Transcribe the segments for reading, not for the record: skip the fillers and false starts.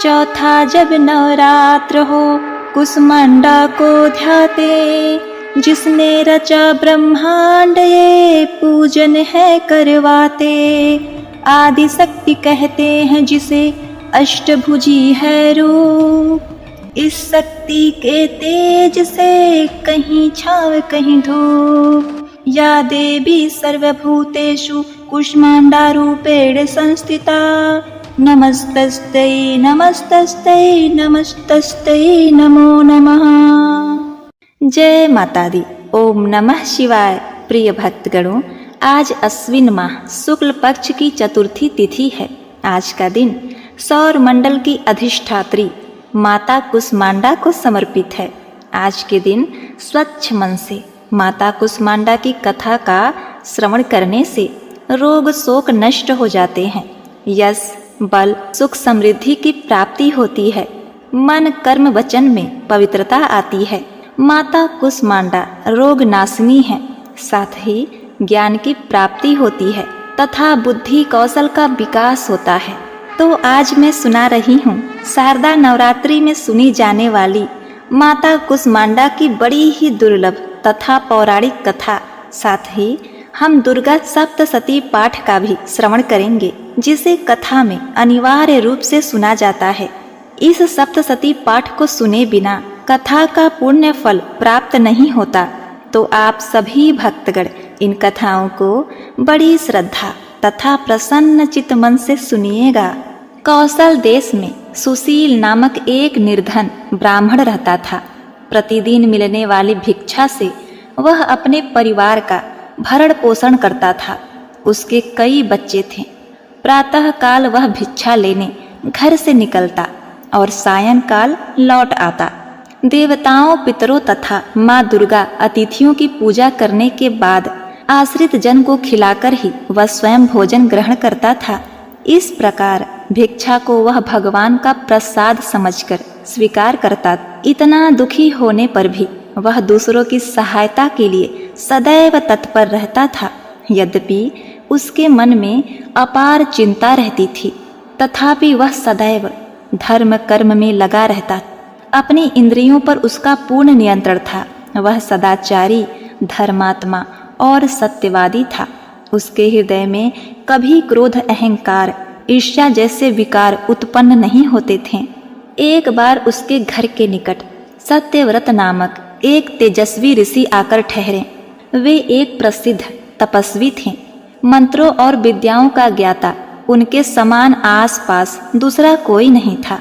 चौथा जब नवरात्र हो कुसमांडा को ध्याते, जिसने रचा ब्रह्मांड ये पूजन है करवाते। आदि शक्ति कहते हैं जिसे अष्टभुजी है रूप, इस शक्ति के तेज से कहीं छाव कहीं धूप। या देवी सर्वभूतेषु कुष्मांडा रूपेण संस्थिता, नमस्तस्यै नमस्तस्यै नमस्तस्यै नमो नमः। जय माता दी। ओम नमः शिवाय। प्रिय भक्तगणों, आज अश्विन माह शुक्ल पक्ष की चतुर्थी तिथि है। आज का दिन सौर मंडल की अधिष्ठात्री माता कुष्मांडा को समर्पित है। आज के दिन स्वच्छ मन से माता कुष्मांडा की कथा का श्रवण करने से रोग शोक नष्ट हो जाते हैं, यश बल सुख समृद्धि की प्राप्ति होती है, मन कर्म वचन में पवित्रता आती है। माता कुष्मांडा रोग नाशिनी है, साथ ही ज्ञान की प्राप्ति होती है तथा बुद्धि कौशल का विकास होता है। तो आज मैं सुना रही हूँ शारदा नवरात्रि में सुनी जाने वाली माता कुष्मांडा की बड़ी ही दुर्लभ तथा पौराणिक कथा। साथ ही हम दुर्गा सप्तशती पाठ का भी श्रवण करेंगे, जिसे कथा में अनिवार्य रूप से सुना जाता है। इस सप्तशती पाठ को सुने बिना कथा का पुण्य फल प्राप्त नहीं होता। तो आप सभी भक्तगण इन कथाओं को बड़ी श्रद्धा तथा प्रसन्न चित्त मन से सुनिएगा। कौशल देश में सुशील नामक एक निर्धन ब्राह्मण रहता था। प्रतिदिन मिलने वाली भिक्षा से वह अपने परिवार का भरण पोषण करता था। उसके कई बच्चे थे। प्रातः काल वह भिक्षा लेने घर से निकलता और सायंकाल लौट आता। देवताओं पितरों तथा माँ दुर्गा अतिथियों की पूजा करने के बाद आश्रित जन को खिलाकर ही वह स्वयं भोजन ग्रहण करता था। इस प्रकार भिक्षा को वह भगवान का प्रसाद समझकर स्वीकार करता। इतना दुखी होने पर भी वह दूसरों की सहायता के लिए सदैव तत्पर रहता था। यद्यपि उसके मन में अपार चिंता रहती थी, तथापि वह सदैव धर्म कर्म में लगा रहता। अपनी इंद्रियों पर उसका पूर्ण नियंत्रण था। वह सदाचारी, धर्मात्मा और सत्यवादी था। उसके हृदय में कभी क्रोध, अहंकार, ईर्ष्या जैसे विकार उत्पन्न नहीं होते थे। एक बार उसके घर के निकट सत्यव्रत नामक एक तेजस्वी ऋषि आकर ठहरे। वे एक प्रसिद्ध तपस्वी थे। मंत्रों और विद्याओं का ज्ञाता उनके समान आसपास दूसरा कोई नहीं था।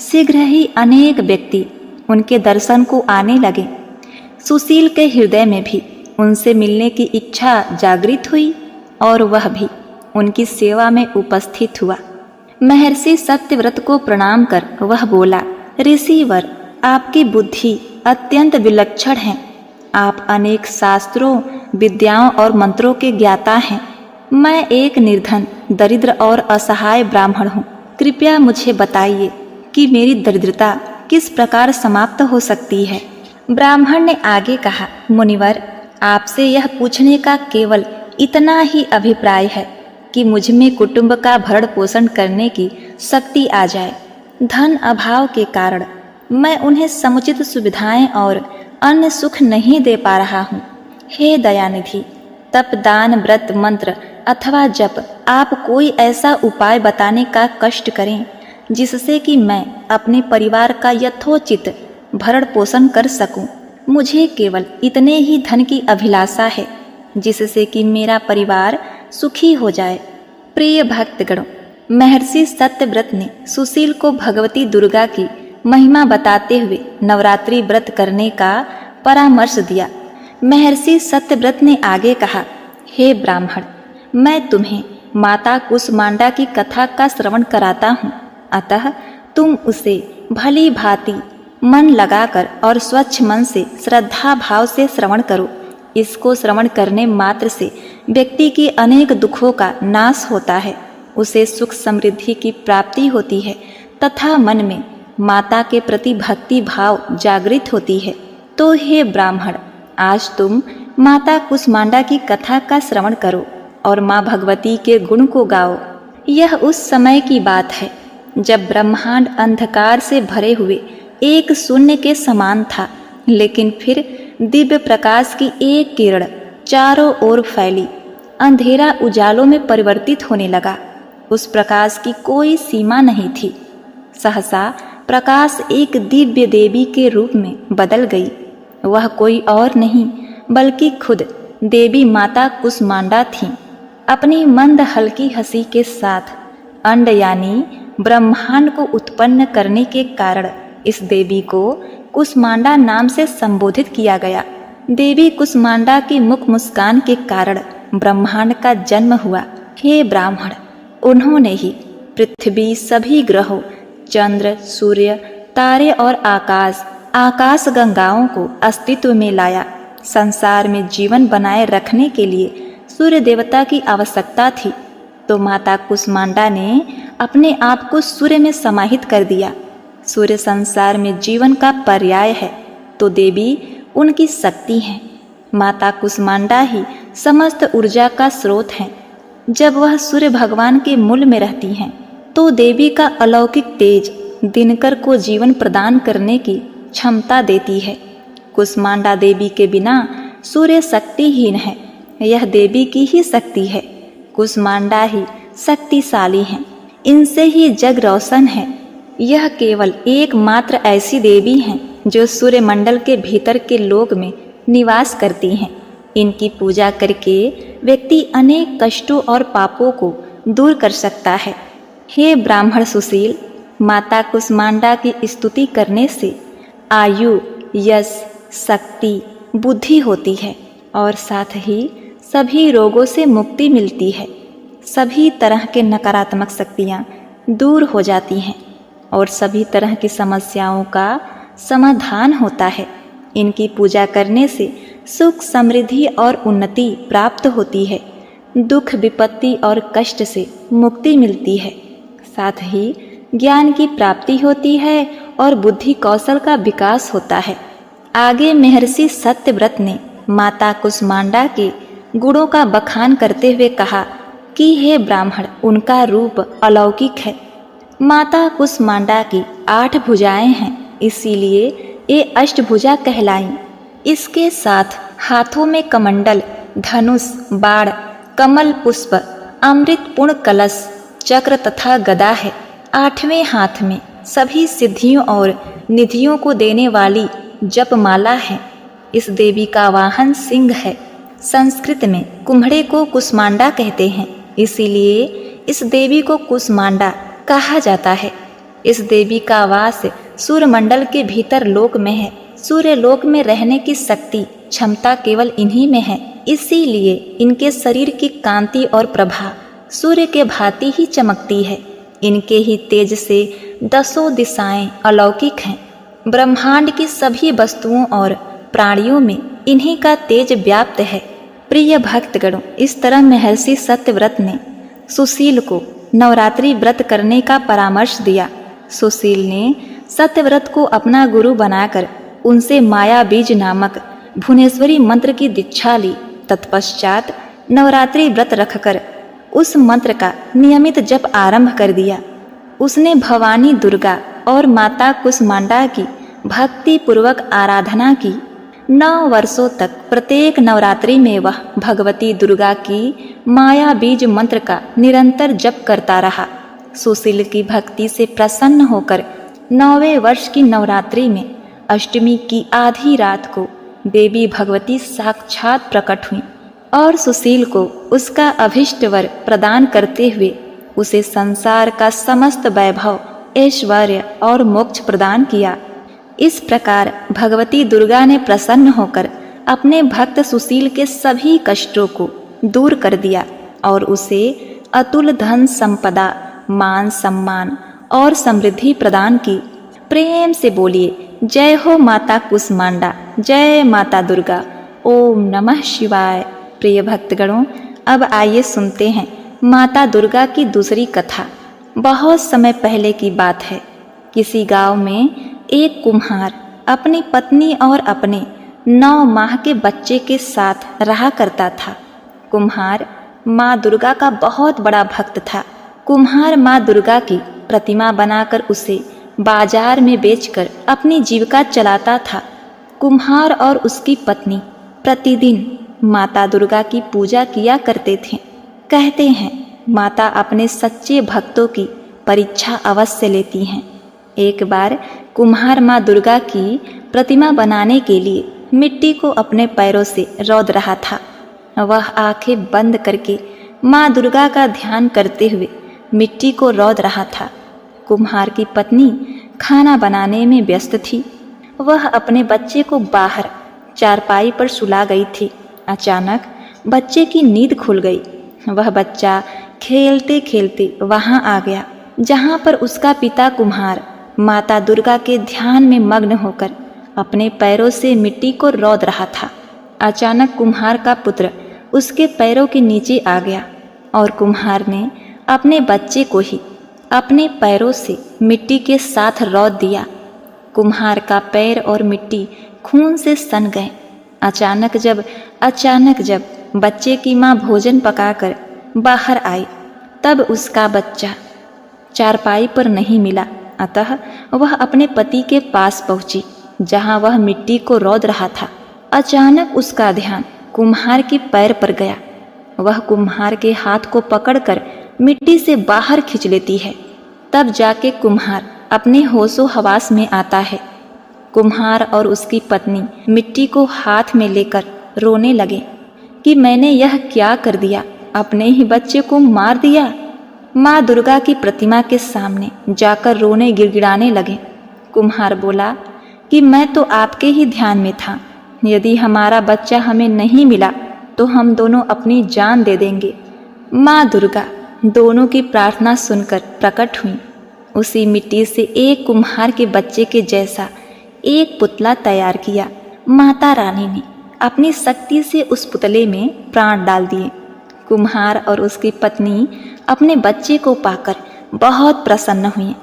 शीघ्र ही अनेक व्यक्ति उनके दर्शन को आने लगे। सुशील के हृदय में भी उनसे मिलने की इच्छा जागृत हुई और वह भी उनकी सेवा में उपस्थित हुआ। महर्षि सत्यव्रत को प्रणाम कर वह बोला, ऋषिवर, आपकी बुद्धि अत्यंत विलक्षण है। आप अनेक शास्त्रों, विद्याओं और मंत्रों के ज्ञाता हैं। मैं एक निर्धन, दरिद्र और असहाय ब्राह्मण हूँ। कृपया मुझे बताइए कि मेरी दरिद्रता किस प्रकार समाप्त हो सकती है। ब्राह्मण ने आगे कहा, मुनिवर, आपसे यह पूछने का केवल इतना ही अभिप्राय है कि मुझ में कुटुंब का भरण पोषण करने की शक्ति आ जाए। धन अभाव के कारण मैं उन्हें समुचित सुविधाएं और अन्य सुख नहीं दे पा रहा हूँ। हे दयानिधि, तप, दान, व्रत, मंत्र अथवा जप, आप कोई ऐसा उपाय बताने का कष्ट करें जिससे कि मैं अपने परिवार का यथोचित भरण पोषण कर सकूं। मुझे केवल इतने ही धन की अभिलाषा है जिससे कि मेरा परिवार सुखी हो जाए। प्रिय भक्तगणों, महर्षि सत्यव्रत ने सुशील को भगवती दुर्गा की महिमा बताते हुए नवरात्रि व्रत करने का परामर्श दिया। महर्षि सत्यव्रत ने आगे कहा, हे ब्राह्मण, मैं तुम्हें माता कुष्मांडा की कथा का श्रवण कराता हूँ। अतः तुम उसे भली भांति मन लगाकर और स्वच्छ मन से श्रद्धा भाव से श्रवण करो। इसको श्रवण करने मात्र से व्यक्ति की अनेक दुखों का नाश होता है, उसे सुख समृद्धि की प्राप्ति होती है तथा मन में माता के प्रति भक्ति भाव जागृत होती है। तो हे ब्राह्मण, आज तुम माता कुष्मांडा की कथा का श्रवण करो और माँ भगवती के गुण को गाओ। यह उस समय की बात है जब ब्रह्मांड अंधकार से भरे हुए एक शून्य के समान था, लेकिन फिर दिव्य प्रकाश की एक किरण चारों ओर फैली। अंधेरा उजालों में परिवर्तित होने लगा। उस प्रकाश की कोई सीमा नहीं थी। सहसा प्रकाश एक दिव्य देवी के रूप में बदल गई। वह कोई और नहीं बल्कि खुद देवी माता कुष्मांडा थीं। अपनी मंद हल्की हंसी के साथ अंड यानी ब्रह्मांड को उत्पन्न करने के कारण इस देवी को कुष्मांडा नाम से संबोधित किया गया। देवी कुष्मांडा की मुख मुस्कान के कारण ब्रह्मांड का जन्म हुआ। हे ब्राह्मण, उन्होंने ही पृथ्वी, सभी ग्रहों, चंद्र, सूर्य, तारे और आकाश गंगाओं को अस्तित्व में लाया। संसार में जीवन बनाए रखने के लिए सूर्य देवता की आवश्यकता थी, तो माता कुष्मांडा ने अपने आप को सूर्य में समाहित कर दिया। सूर्य संसार में जीवन का पर्याय है, तो देवी उनकी शक्ति है। माता कुष्मांडा ही समस्त ऊर्जा का स्रोत है। जब वह सूर्य भगवान के मूल में रहती हैं, तो देवी का अलौकिक तेज दिनकर को जीवन प्रदान करने की क्षमता देती है। कुष्मांडा देवी के बिना सूर्य शक्तिहीन है। यह देवी की ही शक्ति है। कुष्मांडा ही शक्तिशाली हैं। इनसे ही जग रोशन है। यह केवल एकमात्र ऐसी देवी हैं जो सूर्य मंडल के भीतर के लोक में निवास करती हैं। इनकी पूजा करके व्यक्ति अनेक कष्टों और पापों को दूर कर सकता है। हे ब्राह्मण सुशील, माता कुष्मांडा की स्तुति करने से आयु, यश, शक्ति, बुद्धि होती है और साथ ही सभी रोगों से मुक्ति मिलती है। सभी तरह के नकारात्मक शक्तियाँ दूर हो जाती हैं और सभी तरह की समस्याओं का समाधान होता है। इनकी पूजा करने से सुख, समृद्धि और उन्नति प्राप्त होती है। दुख, विपत्ति और कष्ट से मुक्ति मिलती है। साथ ही ज्ञान की प्राप्ति होती है और बुद्धि कौशल का विकास होता है। आगे महर्षि सत्यव्रत ने माता कुष्मांडा के गुणों का बखान करते हुए कहा कि हे ब्राह्मण, उनका रूप अलौकिक है। माता कुष्मांडा की 8 भुजाएं हैं, इसीलिए ये अष्टभुजा कहलाईं। इसके साथ हाथों में कमंडल, धनुष, बाण, कमल पुष्प, अमृत पूर्ण कलश, चक्र तथा गदा है। 8वें हाथ में सभी सिद्धियों और निधियों को देने वाली जपमाला है। इस देवी का वाहन सिंह है। संस्कृत में कुम्हड़े को कुष्मांडा कहते हैं, इसीलिए इस देवी को कुष्मांडा कहा जाता है। इस देवी का वास सूर्यमंडल के भीतर लोक में है। सूर्य लोक में रहने की शक्ति, क्षमता केवल इन्हीं में है। इसीलिए इनके शरीर की कांति और प्रभा सूर्य के भांति ही चमकती है। इनके ही तेज से 10 दिशाएं अलौकिक हैं। ब्रह्मांड की सभी वस्तुओं और प्राणियों में इन्हीं का तेज व्याप्त है। प्रिय भक्तगणों, इस तरह महर्षि सत्यव्रत ने सुशील को नवरात्रि व्रत करने का परामर्श दिया। सुशील ने सत्यव्रत को अपना गुरु बनाकर उनसे माया बीज नामक भुवनेश्वरी मंत्र की दीक्षा ली। तत्पश्चात नवरात्रि व्रत रखकर उस मंत्र का नियमित जप आरंभ कर दिया। उसने भवानी दुर्गा और माता कुष्मांडा की भक्ति पूर्वक आराधना की। 9 वर्षों तक प्रत्येक नवरात्रि में वह भगवती दुर्गा की माया बीज मंत्र का निरंतर जप करता रहा। सुशील की भक्ति से प्रसन्न होकर 9वें वर्ष की नवरात्रि में अष्टमी की आधी रात को देवी भगवती साक्षात प्रकट हुई और सुशील को उसका अभिष्ट वर प्रदान करते हुए उसे संसार का समस्त वैभव, ऐश्वर्य और मोक्ष प्रदान किया। इस प्रकार भगवती दुर्गा ने प्रसन्न होकर अपने भक्त सुशील के सभी कष्टों को दूर कर दिया और उसे अतुल धन संपदा, मान सम्मान और समृद्धि प्रदान की। प्रेम से बोलिए, जय हो माता कुष्मांडा, जय माता दुर्गा, ओम नमः शिवाय। प्रिय भक्तगणों, अब आइए सुनते हैं माता दुर्गा की दूसरी कथा। बहुत समय पहले की बात है। किसी गांव में एक कुम्हार अपनी पत्नी और अपने 9 माह के बच्चे के साथ रहा करता था। कुम्हार माँ दुर्गा का बहुत बड़ा भक्त था। कुम्हार माँ दुर्गा की प्रतिमा बनाकर उसे बाजार में बेचकर अपनी जीविका चलाता था। कुम्हार और उसकी पत्नी प्रतिदिन माता दुर्गा की पूजा किया करते थे। कहते हैं माता अपने सच्चे भक्तों की परीक्षा अवश्य लेती हैं। एक बार कुम्हार माँ दुर्गा की प्रतिमा बनाने के लिए मिट्टी को अपने पैरों से रौंद रहा था। वह आंखें बंद करके माँ दुर्गा का ध्यान करते हुए मिट्टी को रौंद रहा था। कुम्हार की पत्नी खाना बनाने में व्यस्त थी। वह अपने बच्चे को बाहर चारपाई पर सुला गई थी। अचानक बच्चे की नींद खुल गई। वह बच्चा खेलते खेलते वहां आ गया जहां पर उसका पिता कुम्हार माता दुर्गा के ध्यान में मग्न होकर अपने पैरों से मिट्टी को रौंद रहा था। अचानक कुम्हार का पुत्र उसके पैरों के नीचे आ गया और कुम्हार ने अपने बच्चे को ही अपने पैरों से मिट्टी के साथ रौंद दिया। कुम्हार का पैर और मिट्टी खून से सन गए। अचानक जब बच्चे की माँ भोजन पकाकर बाहर आई तब उसका बच्चा चारपाई पर नहीं मिला। अतः वह अपने पति के पास पहुंची जहां वह मिट्टी को रौंद रहा था। अचानक उसका ध्यान कुम्हार के पैर पर गया। वह कुम्हार के हाथ को पकड़कर मिट्टी से बाहर खींच लेती है। तब जाके कुम्हार अपने होशो हवास में आता है। कुम्हार और उसकी पत्नी मिट्टी को हाथ में लेकर रोने लगे कि मैंने यह क्या कर दिया, अपने ही बच्चे को मार दिया। माँ दुर्गा की प्रतिमा के सामने जाकर रोने गिड़गिड़ाने लगे। कुम्हार बोला कि मैं तो आपके ही ध्यान में था। यदि हमारा बच्चा हमें नहीं मिला तो हम दोनों अपनी जान दे देंगे। माँ दुर्गा दोनों की प्रार्थना सुनकर प्रकट हुई। उसी मिट्टी से एक कुम्हार के बच्चे के जैसा एक पुतला तैयार किया। माता रानी ने अपनी शक्ति से उस पुतले में प्राण डाल दिए। कुम्हार और उसकी पत्नी अपने बच्चे को पाकर बहुत प्रसन्न हुई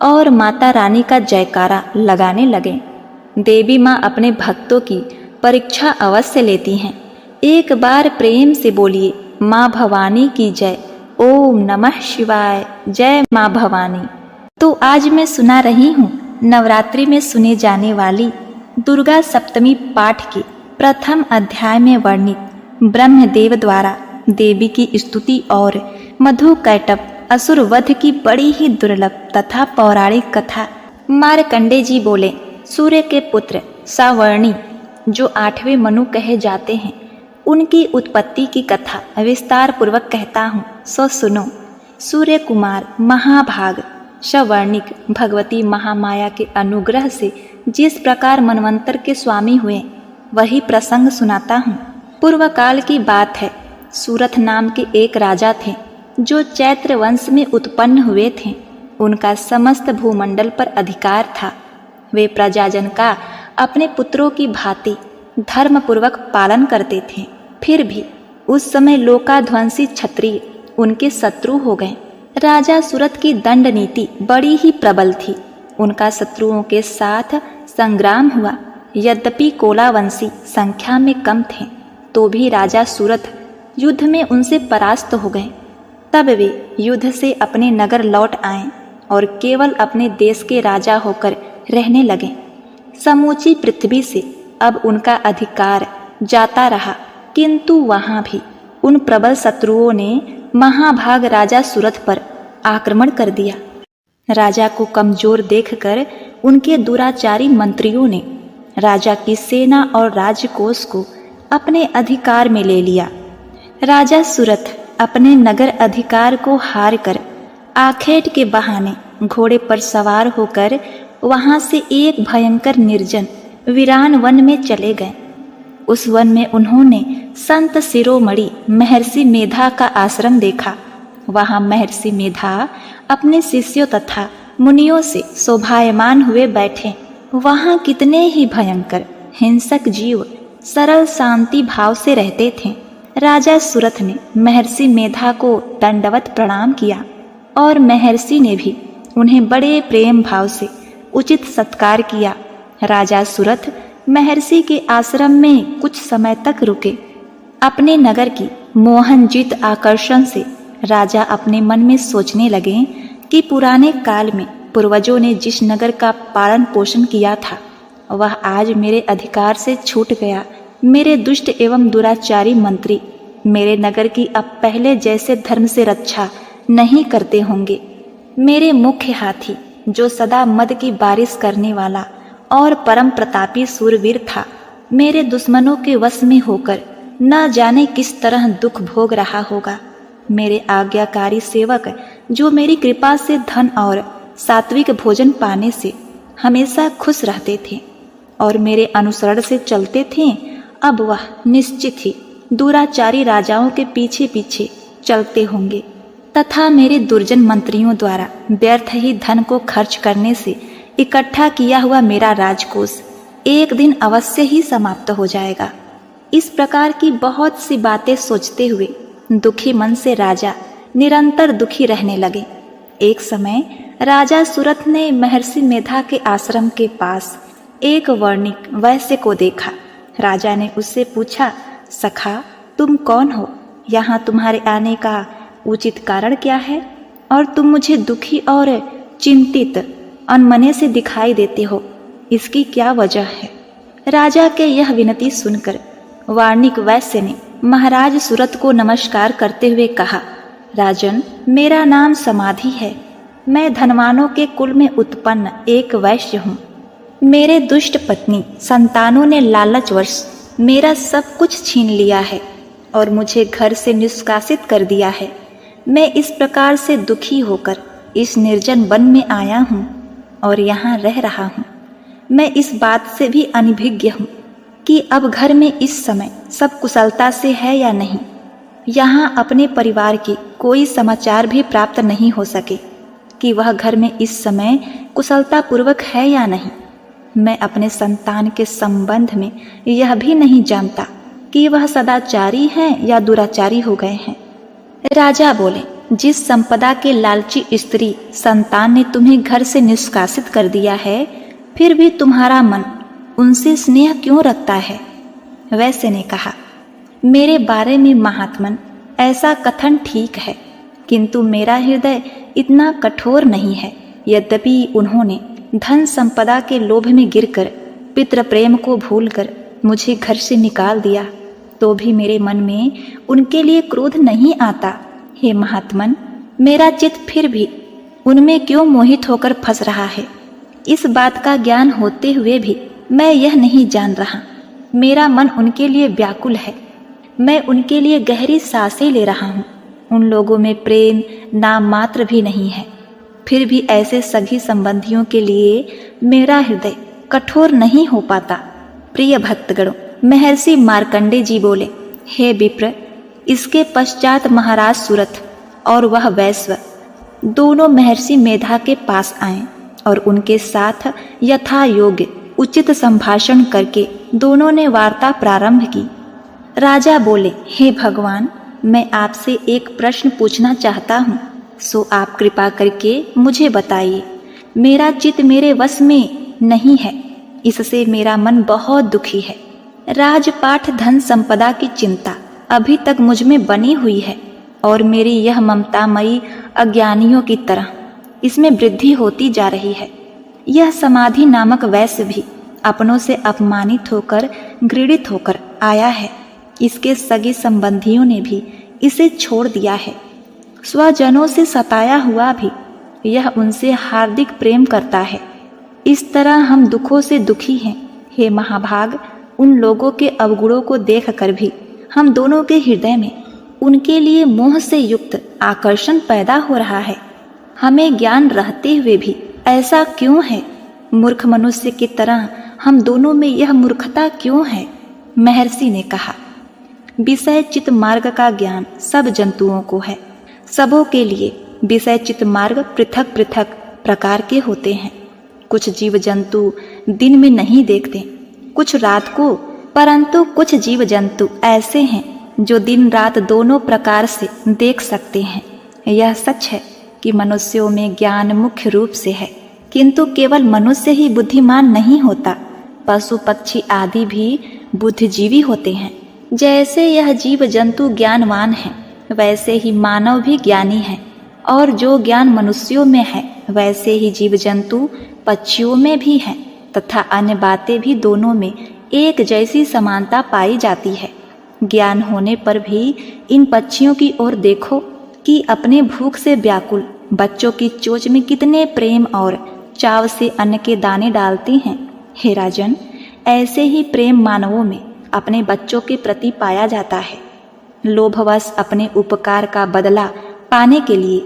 और माता रानी का जयकारा लगाने लगे। देवी माँ अपने भक्तों की परीक्षा अवश्य लेती हैं। एक बार प्रेम से बोलिए माँ भवानी की जय। ओम नमः शिवाय। जय माँ भवानी। तो आज मैं सुना रही हूँ नवरात्रि में सुने जाने वाली दुर्गा सप्तमी पाठ के प्रथम अध्याय में वर्णित ब्रह्मदेव द्वारा देवी की स्तुति और मधु कैटभ असुर वध की बड़ी ही दुर्लभ तथा पौराणिक कथा। मार्कंडे जी बोले, सूर्य के पुत्र सावर्णी जो 8वें मनु कहे जाते हैं, उनकी उत्पत्ति की कथा विस्तार पूर्वक कहता हूँ, सो सुनो। सूर्य कुमार महाभाग सवर्णिक भगवती महामाया के अनुग्रह से जिस प्रकार मनवंतर के स्वामी हुए वही प्रसंग सुनाता हूँ। पूर्व काल की बात है। सूरथ नाम के एक राजा थे जो चैत्र वंश में उत्पन्न हुए थे। उनका समस्त भूमंडल पर अधिकार था। वे प्रजाजन का अपने पुत्रों की भांति धर्मपूर्वक पालन करते थे। फिर भी उस समय लोकाध्वंसी क्षत्रिय उनके शत्रु हो गए। राजा सूरथ की दंड नीति बड़ी ही प्रबल थी। उनका शत्रुओं के साथ संग्राम हुआ। यद्यपि कोलावंशी संख्या में कम थे तो भी राजा सूरथ युद्ध में उनसे परास्त हो गए। तब वे युद्ध से अपने नगर लौट आए और केवल अपने देश के राजा होकर रहने लगे। समूची पृथ्वी से अब उनका अधिकार जाता रहा, किंतु वहां भी उन प्रबल शत्रुओं ने महाभाग राजा सूरथ पर आक्रमण कर दिया। राजा को कमजोर देखकर उनके दुराचारी मंत्रियों ने राजा की सेना और राजकोष को अपने अधिकार में ले लिया। राजा सूरथ अपने नगर अधिकार को हार कर आखेट के बहाने घोड़े पर सवार होकर वहां से एक भयंकर निर्जन वीरान वन में चले गए। उस वन में उन्होंने संत शिरोमणि महर्षि मेधा का आश्रम देखा। वहां महर्षि मेधा अपने शिष्यों तथा मुनियों से शोभायमान हुए बैठे। वहां कितने ही भयंकर हिंसक जीव सरल शांति भाव से रहते थे। राजा सूरथ ने महर्षि मेधा को दंडवत प्रणाम किया और महर्षि ने भी उन्हें बड़े प्रेम भाव से उचित सत्कार किया। राजा सूरथ महर्षि के आश्रम में कुछ समय तक रुके। अपने नगर की मोहनजित आकर्षण से राजा अपने मन में सोचने लगे कि पुराने काल में पूर्वजों ने जिस नगर का पालन पोषण किया था वह आज मेरे अधिकार से छूट गया। मेरे दुष्ट एवं दुराचारी मंत्री मेरे नगर की अब पहले जैसे धर्म से रक्षा नहीं करते होंगे। मेरे मुख्य हाथी जो सदा मद की बारिश करने वाला और परम प्रतापी सूरवीर था, मेरे दुश्मनों के वश में होकर न जाने किस तरह दुख भोग रहा होगा। मेरे आज्ञाकारी सेवक जो मेरी कृपा से धन और सात्विक भोजन पाने से हमेशा खुश रहते थे और मेरे अनुसरण से चलते थे, अब वह निश्चित ही दुराचारी राजाओं के पीछे पीछे चलते होंगे तथा मेरे दुर्जन मंत्रियों द्वारा व्यर्थ ही धन को खर्च करने से इकट्ठा किया हुआ मेरा राजकोष एक दिन अवश्य ही समाप्त हो जाएगा। इस प्रकार की बहुत सी बातें सोचते हुए दुखी मन से राजा निरंतर दुखी रहने लगे। एक समय राजा सुरथ ने महर्षि मेधा के आश्रम के पास एक वर्णिक वैश्य को देखा। राजा ने उससे पूछा, सखा तुम कौन हो? यहाँ तुम्हारे आने का उचित कारण क्या है और तुम मुझे दुखी और चिंतित अनमने से दिखाई देते हो, इसकी क्या वजह है? राजा के यह विनती सुनकर वार्णिक वैश्य ने महाराज सुरथ को नमस्कार करते हुए कहा, राजन मेरा नाम समाधि है। मैं धनवानों के कुल में उत्पन्न एक वैश्य हूँ। मेरे दुष्ट पत्नी संतानों ने लालचवश मेरा सब कुछ छीन लिया है और मुझे घर से निष्कासित कर दिया है। मैं इस प्रकार से दुखी होकर इस निर्जन वन में आया हूँ और यहाँ रह रहा हूँ। मैं इस बात से भी अनभिज्ञ हूँ कि अब घर में इस समय सब कुशलता से है या नहीं। यहाँ अपने परिवार की कोई समाचार भी प्राप्त नहीं हो सके कि वह घर में इस समय कुशलता पूर्वक है या नहीं। मैं अपने संतान के संबंध में यह भी नहीं जानता कि वह सदाचारी हैं या दुराचारी हो गए हैं। राजा बोले, जिस संपदा के लालची स्त्री संतान ने तुम्हें घर से निष्कासित कर दिया है, फिर भी तुम्हारा मन उनसे स्नेह क्यों रखता है? वैश्य ने कहा, मेरे बारे में महात्मन ऐसा कथन ठीक है, किंतु मेरा हृदय इतना कठोर नहीं है। यद्यपि उन्होंने धन संपदा के लोभ में गिरकर पितृ प्रेम को भूलकर मुझे घर से निकाल दिया, तो भी मेरे मन में उनके लिए क्रोध नहीं आता। हे महात्मन, मेरा चित्त फिर भी उनमें क्यों मोहित होकर फंस रहा है? इस बात का ज्ञान होते हुए भी मैं यह नहीं जान रहा। मेरा मन उनके लिए व्याकुल है। मैं उनके लिए गहरी सांसें ले रहा हूँ। उन लोगों में प्रेम नाम मात्र भी नहीं है। फिर भी ऐसे सभी संबंधियों के लिए मेरा हृदय कठोर नहीं हो पाता। प्रिय भक्तगणों, महर्षि मार्कंडे जी बोले, हे विप्र, इसके पश्चात महाराज सुरथ और वह वैश्य दोनों महर्षि मेधा के पास आए और उनके साथ यथा योग्य उचित संभाषण करके दोनों ने वार्ता प्रारंभ की। राजा बोले, हे भगवान, मैं आपसे एक प्रश्न पूछना चाहता हूँ, सो आप कृपा करके मुझे बताइए। मेरा चित्त मेरे वश में नहीं है, इससे मेरा मन बहुत दुखी है। राजपाठ धन संपदा की चिंता अभी तक मुझ में बनी हुई है और मेरी यह ममतामयी अज्ञानियों की तरह इसमें वृद्धि होती जा रही है। यह समाधि नामक वैश्य भी अपनों से अपमानित होकर घृणित होकर आया है। इसके सगे संबंधियों ने भी इसे छोड़ दिया है। स्वजनों से सताया हुआ भी यह उनसे हार्दिक प्रेम करता है। इस तरह हम दुखों से दुखी हैं। हे महाभाग, उन लोगों के अवगुणों को देखकर भी हम दोनों के हृदय में उनके लिए मोह से युक्त आकर्षण पैदा हो रहा है। हमें ज्ञान रहते हुए भी ऐसा क्यों है? मूर्ख मनुष्य की तरह हम दोनों में यह मूर्खता क्यों है? महर्षि ने कहा, विषय चित मार्ग का ज्ञान सब जंतुओं को है। सबों के लिए विषय चित मार्ग पृथक पृथक प्रकार के होते हैं। कुछ जीव जंतु दिन में नहीं देखते, कुछ रात को, परंतु कुछ जीव जंतु ऐसे हैं जो दिन रात दोनों प्रकार से देख सकते हैं। यह सच है कि मनुष्यों में ज्ञान मुख्य रूप से है, किंतु केवल मनुष्य ही बुद्धिमान नहीं होता। पशु पक्षी आदि भी बुद्धिजीवी होते हैं। जैसे यह जीव जंतु ज्ञानवान हैं, वैसे ही मानव भी ज्ञानी है और जो ज्ञान मनुष्यों में है वैसे ही जीव जंतु पक्षियों में भी है तथा अन्य बातें भी दोनों में एक जैसी समानता पाई जाती है। ज्ञान होने पर भी इन पक्षियों की ओर देखो कि अपने भूख से व्याकुल बच्चों की चोंच में कितने प्रेम और चाव से अन्न के दाने डालते हैं। हे राजन, ऐसे ही प्रेम मानवों में अपने बच्चों के प्रति पाया जाता है। लोभवश अपने उपकार का बदला पाने के लिए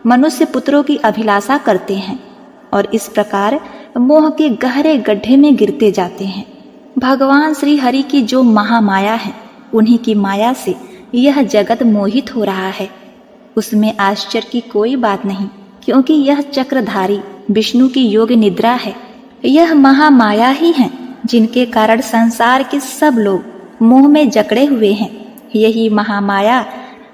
मनुष्य पुत्रों की अभिलाषा करते हैं और इस प्रकार मोह के गहरे गड्ढे में गिरते जाते हैं। भगवान श्री हरि की जो महामाया है, उन्हीं की माया से यह जगत मोहित हो रहा है। उसमें आश्चर्य की कोई बात नहीं, क्योंकि यह चक्रधारी विष्णु की योग निद्रा है। यह महामाया ही है जिनके कारण संसार के सब लोग मोह में जकड़े हुए हैं। यही महामाया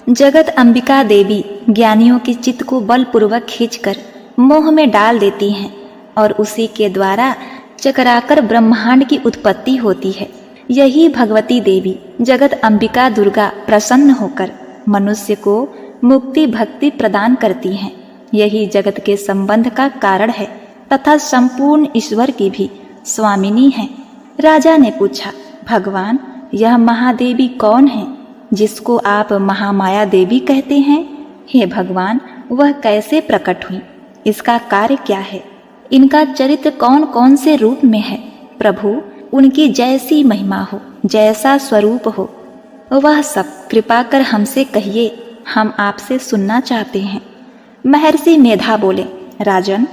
जगत अंबिका देवी ज्ञानियों के चित्त को बलपूर्वक खींचकर मोह में डाल देती हैं और उसी के द्वारा चकराकर ब्रह्मांड की उत्पत्ति होती है। यही भगवती देवी जगत अंबिका दुर्गा प्रसन्न होकर मनुष्य को मुक्ति भक्ति प्रदान करती हैं। यही जगत के संबंध का कारण है तथा संपूर्ण ईश्वर की भी स्वामिनी है। राजा ने पूछा, भगवान, यह महादेवी कौन है जिसको आप महामाया देवी कहते हैं? हे भगवान, वह कैसे प्रकट हुई? इसका कार्य क्या है? इनका चरित्र कौन कौन से रूप में है? प्रभु, उनकी जैसी महिमा हो, जैसा स्वरूप हो, वह सब कृपा कर हमसे कहिए, हम आपसे सुनना चाहते हैं। महर्षि मेधा बोले, राजन,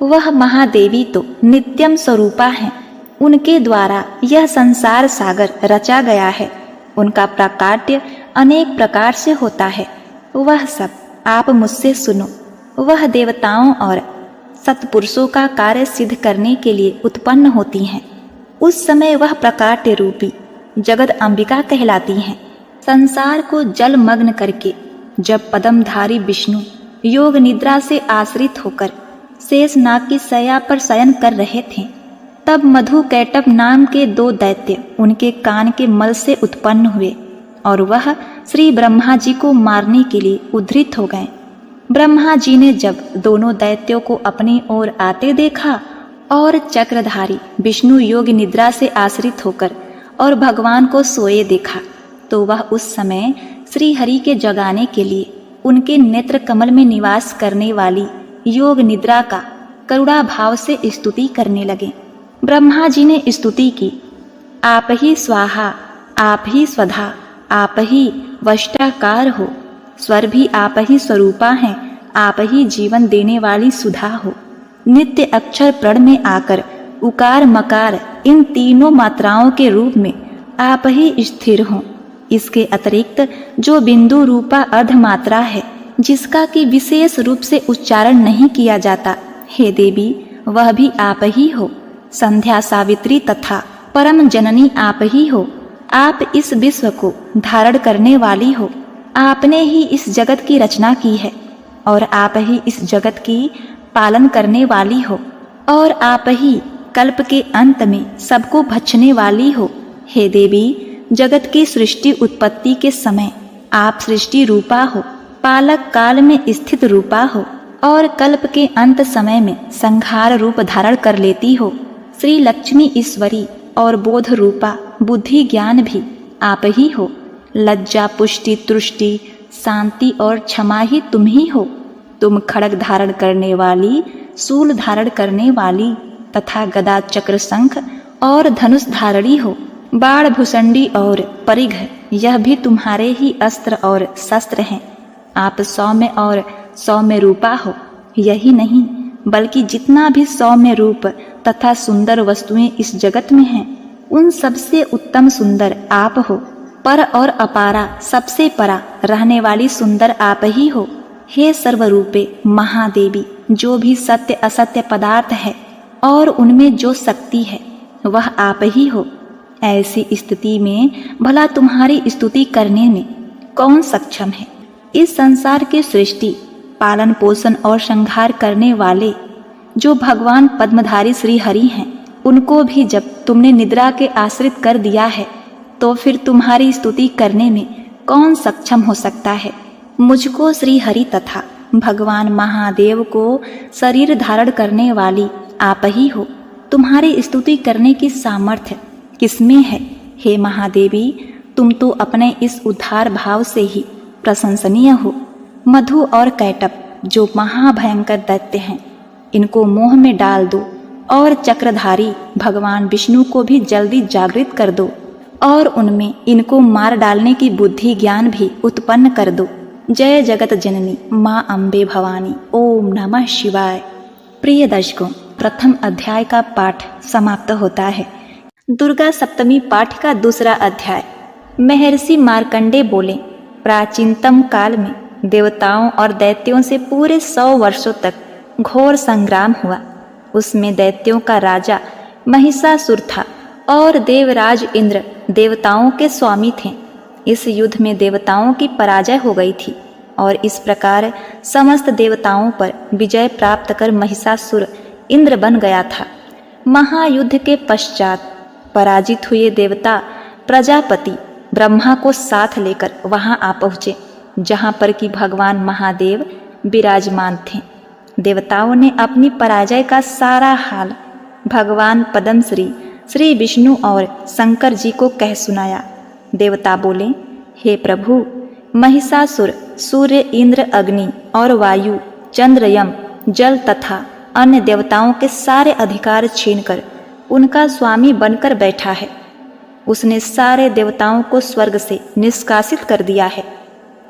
वह महादेवी तो नित्यम स्वरूपा है। उनके द्वारा यह संसार सागर रचा गया है। उनका प्राकाट्य अनेक प्रकार से होता है। वह सब आप मुझसे सुनो। वह देवताओं और सत्पुरुषों का कार्य सिद्ध करने के लिए उत्पन्न होती हैं। उस समय वह प्रकाट्य रूपी जगत अंबिका कहलाती हैं। संसार को जलमग्न करके जब पद्मधारी विष्णु योग निद्रा से आश्रित होकर शेषनाग की शैया पर शयन कर रहे थे, तब मधु कैटभ नाम के 2 दैत्य उनके कान के मल से उत्पन्न हुए और वह श्री ब्रह्मा जी को मारने के लिए उद्धृत हो गए। ब्रह्मा जी ने जब दोनों दैत्यों को अपनी ओर आते देखा और चक्रधारी विष्णु योग निद्रा से आश्रित होकर और भगवान को सोए देखा, तो वह उस समय श्री हरि के जगाने के लिए उनके नेत्र कमल में निवास करने वाली योग निद्रा का करुणा भाव से स्तुति करने लगे। ब्रह्मा जी ने स्तुति की, आप ही स्वाहा, आप ही स्वधा, आप ही वष्टाकार हो, स्वर भी आप ही स्वरूपा हैं, आप ही जीवन देने वाली सुधा हो। नित्य अक्षर प्रण में आकर उकार मकार इन तीनों मात्राओं के रूप में आप ही स्थिर हो। इसके अतिरिक्त जो बिंदु रूपा अर्ध मात्रा है, जिसका कि विशेष रूप से उच्चारण नहीं किया जाता, हे देवी, वह भी आप ही हो। संध्या सावित्री तथा परम जननी आप ही हो। आप इस विश्व को धारण करने वाली हो। आपने ही इस जगत की रचना की है और आप ही इस जगत की पालन करने वाली हो और आप ही कल्प के अंत में सबको भक्षने वाली हो। हे देवी, जगत की सृष्टि उत्पत्ति के समय आप सृष्टि रूपा हो, पालक काल में स्थित रूपा हो और कल्प के अंत समय में संहार रूप धारण कर लेती हो। श्री लक्ष्मी ईश्वरी और बोध रूपा बुद्धि ज्ञान भी आप ही हो। लज्जा पुष्टि तुष्टि शांति और क्षमा ही तुम ही हो। तुम खड्ग धारण करने वाली, शूल धारण करने वाली तथा गदा चक्र शंख और धनुष धारणी हो। बाण भुसंडी और परिघ यह भी तुम्हारे ही अस्त्र और शस्त्र हैं। आप सौम्य और सौम्य रूपा हो। यही नहीं बल्कि जितना भी सौम्य रूप तथा सुंदर वस्तुएं इस जगत में हैं, उन सबसे उत्तम सुंदर आप हो। पर और अपारा सबसे परा रहने वाली सुंदर आप ही हो। हे सर्वरूपे महादेवी, जो भी सत्य असत्य पदार्थ है और उनमें जो शक्ति है, वह आप ही हो। ऐसी स्थिति में भला तुम्हारी स्तुति करने में कौन सक्षम है? इस संसार की सृष्टि, पालन पोषण और संहार करने वाले जो भगवान पद्मधारी श्री हरि हैं, उनको भी जब तुमने निद्रा के आश्रित कर दिया है, तो फिर तुम्हारी स्तुति करने में कौन सक्षम हो सकता है? मुझको श्री हरि तथा भगवान महादेव को शरीर धारण करने वाली आप ही हो। तुम्हारी स्तुति करने की सामर्थ्य किसमें है? हे महादेवी, तुम तो अपने इस उद्धार भाव से ही प्रशंसनीय हो। मधु और कैटभ जो महाभयंकर दैत्य हैं, इनको मोह में डाल दो और चक्रधारी भगवान विष्णु को भी जल्दी जागृत कर दो और उनमें इनको मार डालने की बुद्धि ज्ञान भी उत्पन्न कर दो। जय जगत जननी माँ अम्बे भवानी। ओम नमः शिवाय। प्रिय दर्शकों, प्रथम अध्याय का पाठ समाप्त होता है। दुर्गा सप्तमी पाठ का दूसरा अध्याय। महर्षि मार्कंडे बोले, प्राचीनतम काल में देवताओं और दैत्यों से पूरे 100 वर्षों तक घोर संग्राम हुआ। उसमें दैत्यों का राजा महिषासुर था और देवराज इंद्र देवताओं के स्वामी थे। इस युद्ध में देवताओं की पराजय हो गई थी और इस प्रकार समस्त देवताओं पर विजय प्राप्त कर महिषासुर इंद्र बन गया था। महायुद्ध के पश्चात पराजित हुए देवता प्रजापति ब्रह्मा को साथ लेकर वहां आ पहुँचे, जहां पर कि भगवान महादेव विराजमान थे। देवताओं ने अपनी पराजय का सारा हाल भगवान पद्मश्री श्री विष्णु और शंकर जी को कह सुनाया। देवता बोले, हे प्रभु, महिषासुर सूर्य, इंद्र, अग्नि और वायु, चंद्र, यम, जल तथा अन्य देवताओं के सारे अधिकार छीनकर उनका स्वामी बनकर बैठा है। उसने सारे देवताओं को स्वर्ग से निष्कासित कर दिया है।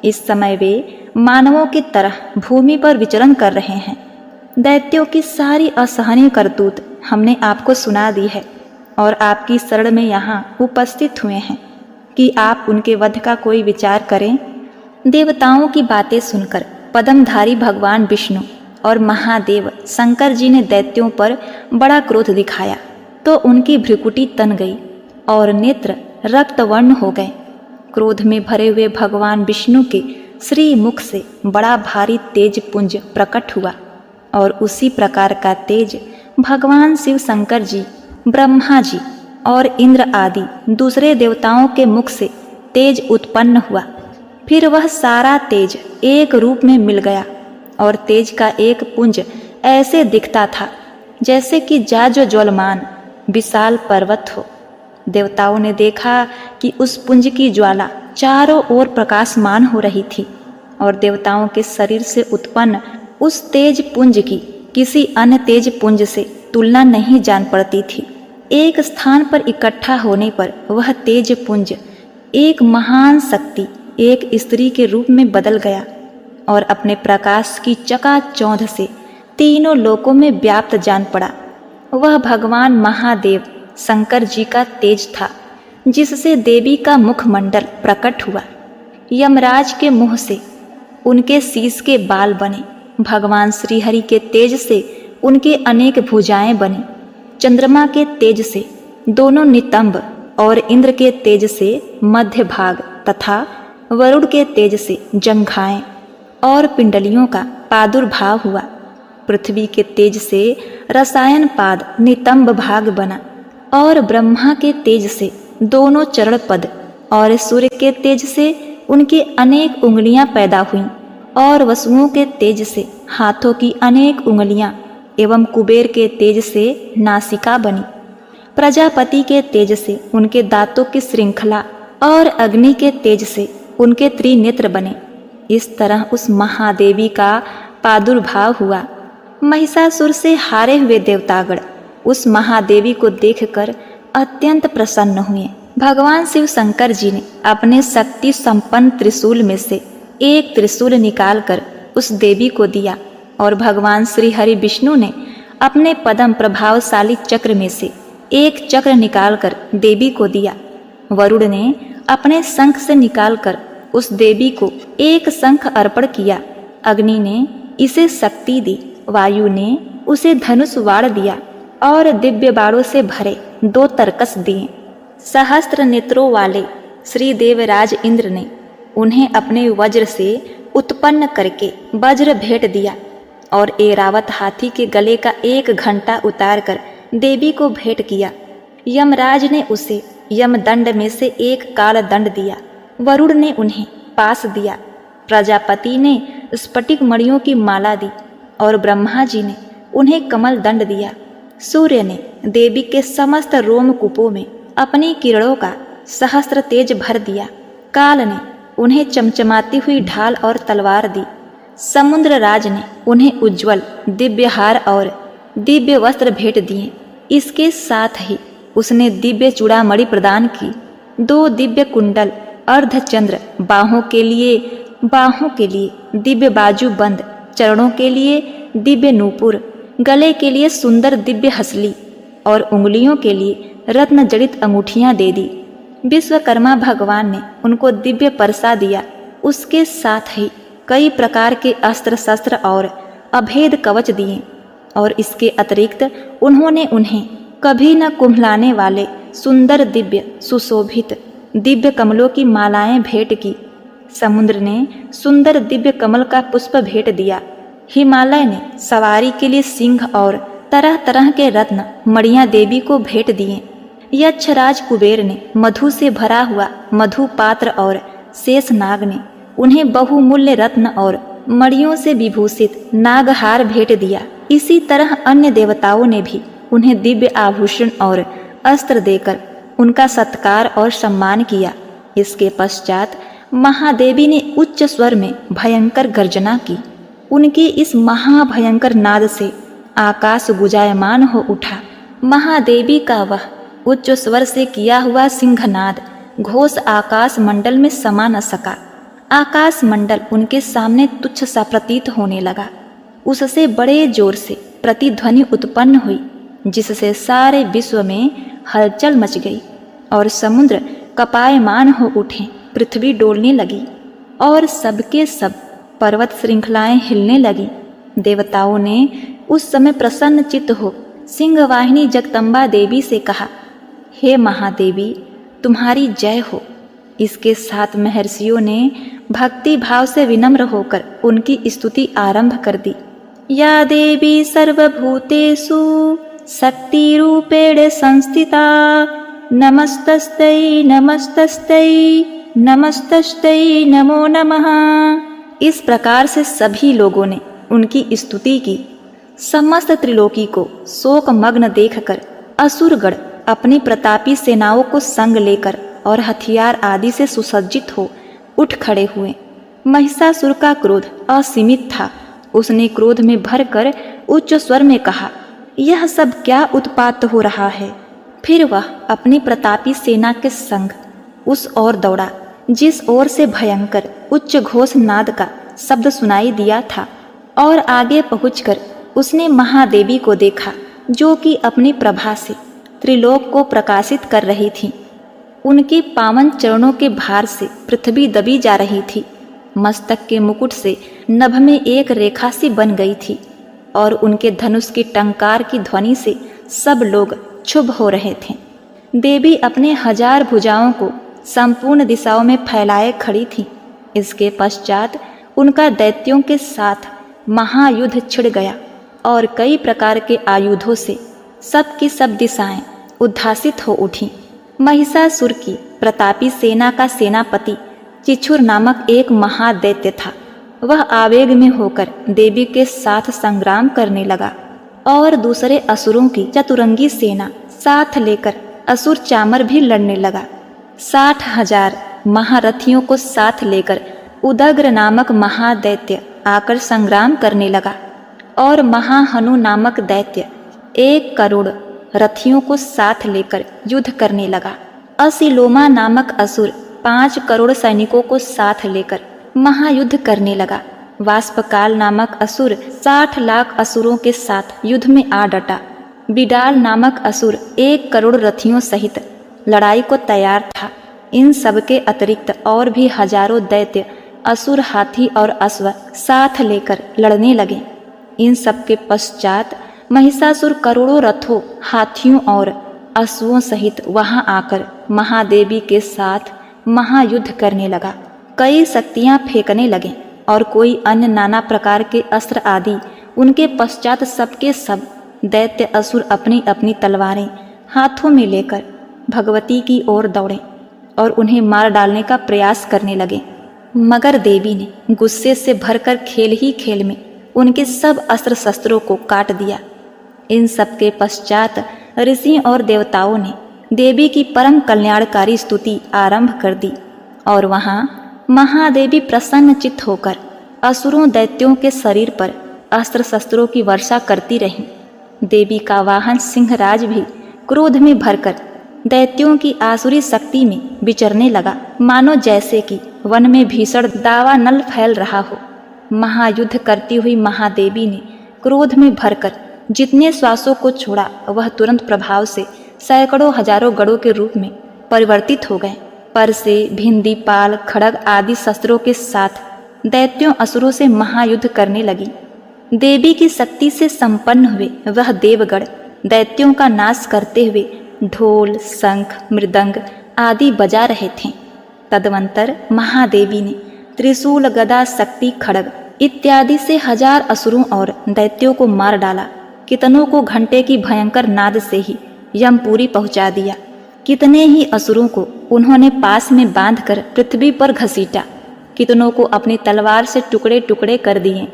इस समय वे मानवों की तरह भूमि पर विचरण कर रहे हैं। दैत्यों की सारी असहनीय करतूत हमने आपको सुना दी है और आपकी शरण में यहाँ उपस्थित हुए हैं कि आप उनके वध का कोई विचार करें। देवताओं की बातें सुनकर पद्मधारी भगवान विष्णु और महादेव शंकर जी ने दैत्यों पर बड़ा क्रोध दिखाया तो उनकी भ्रुकुटी तन गई और नेत्र रक्तवर्ण हो गए। क्रोध में भरे हुए भगवान विष्णु के श्री मुख से बड़ा भारी तेज पुंज प्रकट हुआ और उसी प्रकार का तेज भगवान शिव शंकर जी, ब्रह्मा जी और इंद्र आदि दूसरे देवताओं के मुख से तेज उत्पन्न हुआ। फिर वह सारा तेज एक रूप में मिल गया और तेज का एक पुंज ऐसे दिखता था जैसे कि जाजो ज्वलमान विशाल पर्वत हो। देवताओं ने देखा कि उस पुंज की ज्वाला चारों ओर प्रकाशमान हो रही थी और देवताओं के शरीर से उत्पन्न उस तेज पुंज की किसी अन्य तेज पुंज से तुलना नहीं जान पड़ती थी। एक स्थान पर इकट्ठा होने पर वह तेज पुंज एक महान शक्ति, एक स्त्री के रूप में बदल गया और अपने प्रकाश की चकाचौंध से तीनों लोकों में व्याप्त जान पड़ा। वह भगवान महादेव शंकर जी का तेज था, जिससे देवी का मुखमंडल प्रकट हुआ। यमराज के मुंह से उनके शीश के बाल बने। भगवान श्रीहरि के तेज से उनके अनेक भुजाएं बनी। चंद्रमा के तेज से दोनों नितंब और इंद्र के तेज से मध्य भाग तथा वरुण के तेज से जंघाएं और पिंडलियों का प्रादुर्भाव हुआ। पृथ्वी के तेज से रसायन पाद नितंब भाग बना और ब्रह्मा के तेज से दोनों चरण पद और सूर्य के तेज से उनके अनेक उंगलियां पैदा हुईं और वसुओं के तेज से हाथों की अनेक उंगलियां एवं कुबेर के तेज से नासिका बनी। प्रजापति के तेज से उनके दांतों की श्रृंखला और अग्नि के तेज से उनके त्रिनेत्र बने। इस तरह उस महादेवी का प्रादुर्भाव हुआ। महिषासुर से हारे हुए देवतागण उस महादेवी को देखकर अत्यंत प्रसन्न हुए। भगवान शिव शंकर जी ने अपने शक्ति संपन्न त्रिशूल में से एक त्रिशूल निकालकर उस देवी को दिया और भगवान श्री हरि विष्णु ने अपने पद्म प्रभावशाली चक्र में से एक चक्र निकालकर देवी को दिया। वरुण ने अपने शंख से निकालकर उस देवी को एक शंख अर्पण किया। अग्नि ने इसे शक्ति दी। वायु ने उसे धनुष वाड़ दिया और दिव्य बाणों से भरे 2 तरकस दिए। सहस्त्र नेत्रों वाले श्री देवराज इंद्र ने उन्हें अपने वज्र से उत्पन्न करके वज्र भेंट दिया और ऐरावत हाथी के गले का 1 घंटा उतार कर देवी को भेंट किया। यमराज ने उसे यमदंड में से 1 काल दंड दिया। वरुण ने उन्हें पास दिया। प्रजापति ने स्फटिक मणियों की माला दी और ब्रह्मा जी ने उन्हें कमल दंड दिया। सूर्य ने देवी के समस्त रोमकूपों में अपनी किरणों का सहस्त्र तेज भर दिया। काल ने उन्हें चमचमाती हुई ढाल और तलवार दी। समुद्र राज ने उन्हें उज्ज्वल दिव्य हार और दिव्य वस्त्र भेंट दिए। इसके साथ ही उसने दिव्य चूड़ामणि प्रदान की। 2 दिव्य कुंडल अर्धचंद्र, बाहों के लिए दिव्य बाजू बंद, चरणों के लिए दिव्य नूपुर, गले के लिए सुंदर दिव्य हसली और उंगलियों के लिए रत्न जड़ित अंगूठियां दे दी। विश्वकर्मा भगवान ने उनको दिव्य परसा दिया। उसके साथ ही कई प्रकार के अस्त्र शस्त्र और अभेद कवच दिए और इसके अतिरिक्त उन्होंने उन्हें कभी न कुम्हलाने वाले सुंदर दिव्य सुशोभित दिव्य कमलों की मालाएं भेंट की। समुद्र ने सुंदर दिव्य कमल का पुष्प भेंट दिया। हिमालय ने सवारी के लिए सिंह और तरह तरह के रत्न मणियां देवी को भेंट दिए। यक्षराज कुबेर ने मधु से भरा हुआ मधु पात्र और शेष नाग ने उन्हें बहुमूल्य रत्न और मणियों से विभूषित नागहार भेंट दिया। इसी तरह अन्य देवताओं ने भी उन्हें दिव्य आभूषण और अस्त्र देकर उनका सत्कार और सम्मान किया। इसके पश्चात महादेवी ने उच्च स्वर में भयंकर गर्जना की। उनकी इस महाभयंकर नाद से आकाश गुंजायमान हो उठा। महादेवी का वह उच्च स्वर से किया हुआ सिंहनाद घोष आकाश मंडल में समा न सका। आकाश मंडल उनके सामने तुच्छ सा प्रतीत होने लगा। उससे बड़े जोर से प्रतिध्वनि उत्पन्न हुई, जिससे सारे विश्व में हलचल मच गई और समुद्र कपायमान हो उठे, पृथ्वी डोलने लगी और सबके सब पर्वत श्रृंखलाएं हिलने लगी। देवताओं ने उस समय प्रसन्न चित्त हो सिंहवाहिनी जगदम्बा देवी से कहा, हे महादेवी, तुम्हारी जय हो। इसके साथ महर्षियों ने भक्ति भाव से विनम्र होकर उनकी स्तुति आरंभ कर दी। या देवी सर्वभूतेषु शक्ति रूपेण संस्थिता, नमस्तस्यै नमस्तस्यै नमस्तस्यै नमो नमः। इस प्रकार से सभी लोगों ने उनकी स्तुति की। समस्त त्रिलोकी को शोक मग्न देखकर असुरगण अपनी प्रतापी सेनाओं को संग लेकर और हथियार आदि से सुसज्जित हो उठ खड़े हुए। महिषासुर का क्रोध असीमित था। उसने क्रोध में भरकर उच्च स्वर में कहा, यह सब क्या उत्पात हो रहा है। फिर वह अपनी प्रतापी सेना के संग उस ओर दौड़ा जिस ओर से भयंकर उच्च घोष नाद का शब्द सुनाई दिया था, और आगे पहुंचकर उसने महादेवी को देखा, जो कि अपनी प्रभा से त्रिलोक को प्रकाशित कर रही थी। उनके पावन चरणों के भार से पृथ्वी दबी जा रही थी। मस्तक के मुकुट से नभ में एक रेखा सी बन गई थी और उनके धनुष की टंकार की ध्वनि से सब लोग क्षुब्ध हो रहे थे। देवी अपने 1000 भुजाओं को संपूर्ण दिशाओं में फैलाए खड़ी थी। इसके पश्चात उनका दैत्यों के साथ महायुद्ध छिड़ गया और कई प्रकार के आयुधों से सब की सब दिशाएं उद्भासित हो उठी। महिषासुर की प्रतापी सेना का सेनापति चिछुर नामक एक महादैत्य था। वह आवेग में होकर देवी के साथ संग्राम करने लगा और दूसरे असुरों की चतुरंगी सेना साथ लेकर असुर चामर भी लड़ने लगा। 60,000 महारथियों को साथ लेकर उदग्र नामक महादैत्य आकर संग्राम करने लगा और महाहनु नामक दैत्य 1 करोड़ रथियों को साथ लेकर युद्ध करने लगा। असिलोमा नामक असुर 5 करोड़ सैनिकों को साथ लेकर महायुद्ध करने लगा। वाष्पकाल नामक असुर 60 लाख असुरों के साथ युद्ध में आ डटा। बिडाल नामक असुर 1 करोड़ रथियों सहित लड़ाई को तैयार था। इन सब के अतिरिक्त और भी हजारों दैत्य असुर हाथी और अश्व साथ लेकर लड़ने लगे। इन सब के पश्चात महिषासुर करोड़ों रथों, हाथियों और अश्वों सहित वहां आकर महादेवी के साथ महायुद्ध करने लगा। कई शक्तियां फेंकने लगे और कोई अन्य नाना प्रकार के अस्त्र आदि। उनके पश्चात सबके सब दैत्य असुर अपनी अपनी तलवारें हाथों में लेकर भगवती की ओर दौड़े और उन्हें मार डालने का प्रयास करने लगे। मगर देवी ने गुस्से से भरकर खेल ही खेल में उनके सब अस्त्र शस्त्रों को काट दिया। इन सब के पश्चात ऋषि और देवताओं ने देवी की परम कल्याणकारी स्तुति आरंभ कर दी और वहाँ महादेवी प्रसन्नचित्त होकर असुरों दैत्यों के शरीर पर अस्त्र शस्त्रों की वर्षा करती रहीं। देवी का वाहन सिंहराज भी क्रोध में भरकर दैत्यों की आसुरी शक्ति में विचरने लगा, मानो जैसे कि वन में भीषण दावानल फैल रहा हो। महायुद्ध करती हुई महादेवी ने क्रोध में भरकर जितने श्वासों को छोड़ा वह तुरंत प्रभाव से सैकड़ों हजारों गढ़ों के रूप में परिवर्तित हो गए। पर से भिंदी, पाल, खड़ग आदि शस्त्रों के साथ दैत्यों असुरों से महायुद्ध करने लगी। देवी की शक्ति से संपन्न हुए वह देवगण दैत्यों का नाश करते हुए ढोल, शंख, मृदंग आदि बजा रहे थे। तदवंतर महादेवी ने त्रिशूल, गदा, शक्ति, खड़ग इत्यादि से 1000 असुरों और दैत्यों को मार डाला। कितनों को घंटे की भयंकर नाद से ही यमपुरी पहुंचा दिया। कितने ही असुरों को उन्होंने पास में बांधकर पृथ्वी पर घसीटा। कितनों को अपनी तलवार से टुकड़े टुकड़े कर दिए।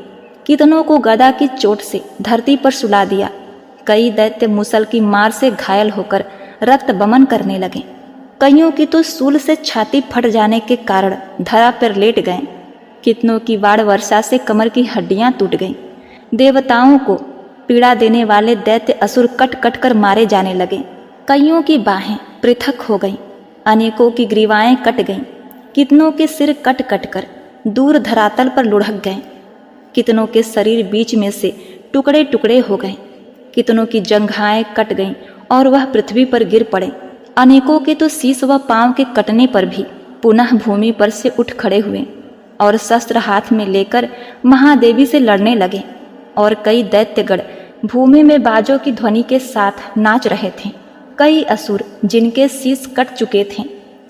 कितनों को गदा की चोट से धरती पर सुला दिया। कई दैत्य मुसल की मार से घायल होकर रक्त बमन करने लगे। कईयों की तो सूल से छाती फट जाने के कारण धरा पर लेट गए। कितनों की बाढ़ वर्षा से कमर की हड्डियां टूट गईं। देवताओं को पीड़ा देने वाले दैत्य असुर कट कट कर मारे जाने लगे। कईयों की बाहें पृथक हो गईं। अनेकों की ग्रीवाएं कट गईं। कितनों के सिर कट कट कर दूर धरातल पर लुढ़क गए। कितनों के शरीर बीच में से टुकड़े टुकड़े हो गए। कितनों की जंघाएं कट गईं और वह पृथ्वी पर गिर पड़े। अनेकों के तो शीश व पांव के कटने पर भी पुनः भूमि पर से उठ खड़े हुए और शस्त्र हाथ में लेकर महादेवी से लड़ने लगे। और कई दैत्यगण भूमि में बाजों की ध्वनि के साथ नाच रहे थे। कई असुर जिनके शीश कट चुके थे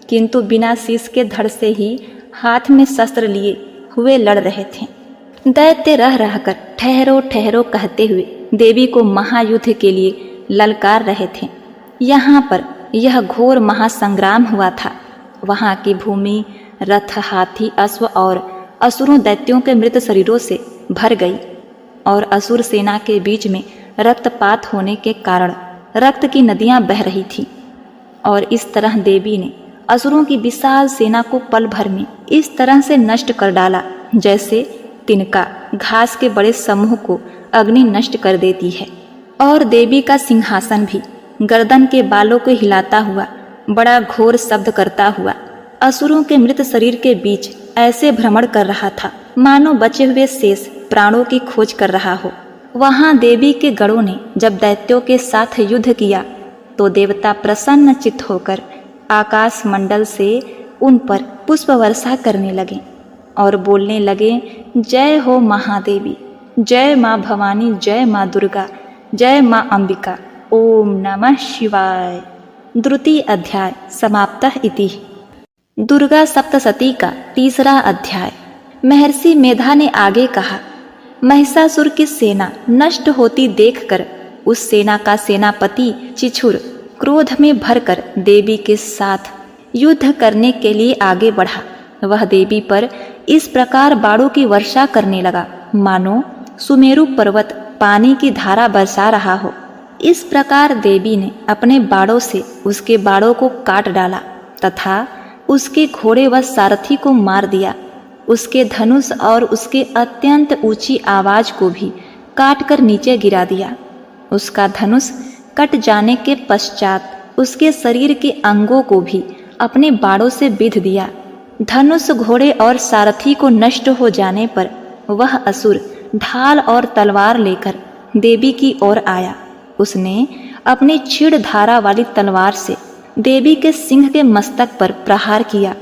किंतु बिना शीश के धड़ से ही हाथ में शस्त्र लिए हुए लड़ रहे थे। दैत्य रह रहकर ठहरो ठहरो कहते हुए देवी को महायुद्ध के लिए ललकार रहे थे। यहाँ पर यह घोर महासंग्राम हुआ था। वहाँ की भूमि रथ, हाथी, अश्व और असुरों दैत्यों के मृत शरीरों से भर गई और असुर सेना के बीच में रक्तपात होने के कारण रक्त की नदियां बह रही थी। और इस तरह देवी ने असुरों की विशाल सेना को पल भर में इस तरह से नष्ट कर डाला जैसे तिनका घास के बड़े समूह को अग्नि नष्ट कर देती है। और देवी का सिंहासन भी गर्दन के बालों को हिलाता हुआ बड़ा घोर शब्द करता हुआ असुरों के मृत शरीर के बीच ऐसे भ्रमण कर रहा था मानो बचे हुए शेष प्राणों की खोज कर रहा हो। वहां देवी के गणों ने जब दैत्यों के साथ युद्ध किया तो देवता प्रसन्न चित्त होकर आकाश मंडल से उन पर पुष्प वर्षा करने लगे और बोलने लगे, जय हो महादेवी, जय माँ भवानी, जय माँ दुर्गा, जय माँ अंबिका, ओम नमः शिवाय। द्वितीय अध्याय समाप्तः इति। दुर्गा सप्तशती का तीसरा अध्याय। महर्षि मेधा ने आगे कहा, महिषासुर की सेना नष्ट होती देखकर उस सेना का सेनापति चिछुर क्रोध में भरकर देवी के साथ युद्ध करने के लिए आगे बढ़ा। वह देवी पर इस प्रकार बाणों की वर्षा करने लगा मानो सुमेरु पर्वत पानी की धारा बरसा रहा हो। इस प्रकार देवी ने अपने बाणों से उसके बाणों को काट डाला तथा उसके घोड़े व सारथी को मार दिया। उसके धनुष और उसके अत्यंत ऊंची आवाज को भी काट कर नीचे गिरा दिया। उसका धनुष कट जाने के पश्चात उसके शरीर के अंगों को भी अपने बाणों से बिध दिया। धनुष, घोड़े और सारथी को नष्ट हो जाने पर वह असुर ढाल और तलवार लेकर देवी की ओर आया। उसने अपनी क्षीण धारा वाली तलवार से देवी के सिंह के मस्तक पर प्रहार किया